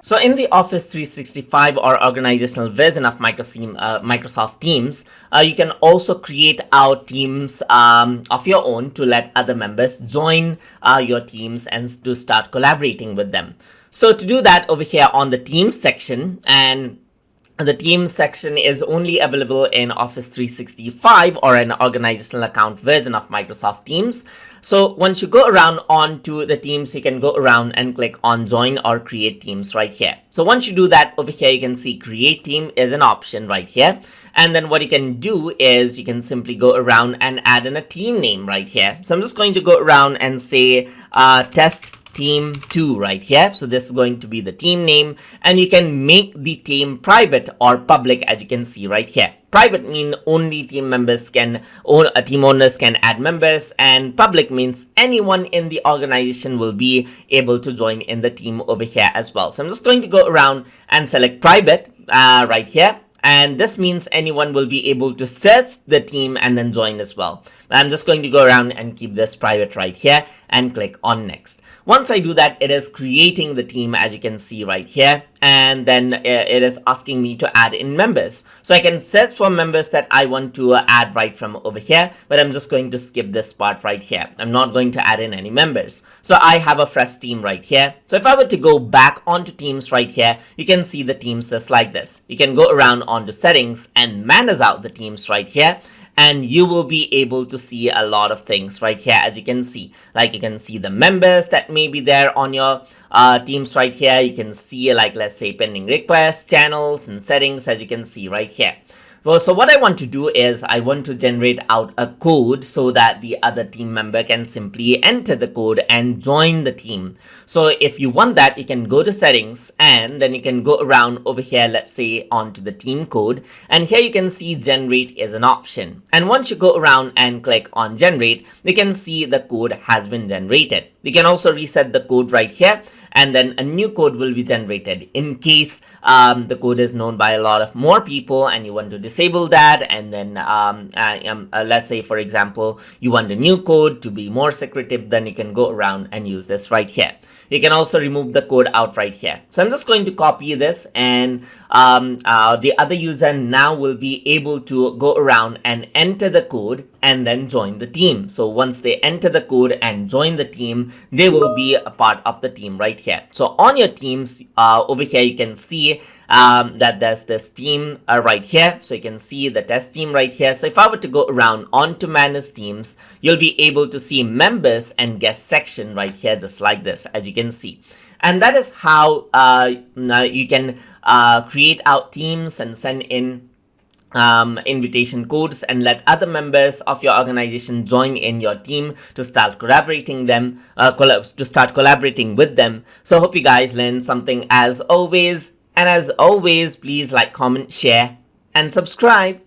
So in the Office 365 or organizational version of Microsoft Teams, you can also create out teams of your own to let other members join your teams and to start collaborating with them. So to do that, over here on the Teams section, and the Teams section is only available in Office 365 or an organizational account version of Microsoft Teams. So once you go around onto the Teams, you can go around and click on Join or Create Teams right here. So once you do that, over here you can see Create Team is an option right here. And then what you can do is you can simply go around and add in a team name right here. So I'm just going to go around and say Test Team 2 right here. So this is going to be the team name, and you can make the team private or public, as you can see right here. Private means only team members can, or team owners can add members, and public means anyone in the organization will be able to join in the team over here as well. So I'm just going to go around and select private right here. And this means anyone will be able to search the team and then join as well. I'm just going to go around and keep this private right here and click on next. Once I do that, it is creating the team, as you can see right here, and then it is asking me to add in members. So I can search for members that I want to add right from over here, but I'm just going to skip this part right here. I'm not going to add in any members. So I have a fresh team right here. So if I were to go back onto Teams right here, you can see the teams just like this. You can go around onto settings and manage out the teams right here, and you will be able to see a lot of things right here, as you can see. Like you can see the members that may be there on your teams right here. You can see, like, let's say pending requests, channels, and settings, as you can see right here. Well, so what I want to do is I want to generate out a code so that the other team member can simply enter the code and join the team. So if you want that, you can go to settings, and then you can go around over here, let's say onto the team code, and here you can see generate is an option. And once you go around and click on generate, you can see the code has been generated. You can also reset the code right here, and then a new code will be generated in case the code is known by a lot of more people and you want to disable that. And then let's say, for example, you want a new code to be more secretive, then you can go around and use this right here. You can also remove the code out right here. So I'm just going to copy this, and the other user now will be able to go around and enter the code and then join the team. So once they enter the code and join the team, they will be a part of the team right here. So on your teams over here, you can see that there's this team right here. So you can see the test team right here. So if I were to go around onto manage teams, you'll be able to see members and guest section right here, just like this, as you can see. And that is how you can create out teams and send in invitation codes and let other members of your organization join in your team to start collaborating with them. So I hope you guys learned something as always. And as always, please like, comment, share, and subscribe.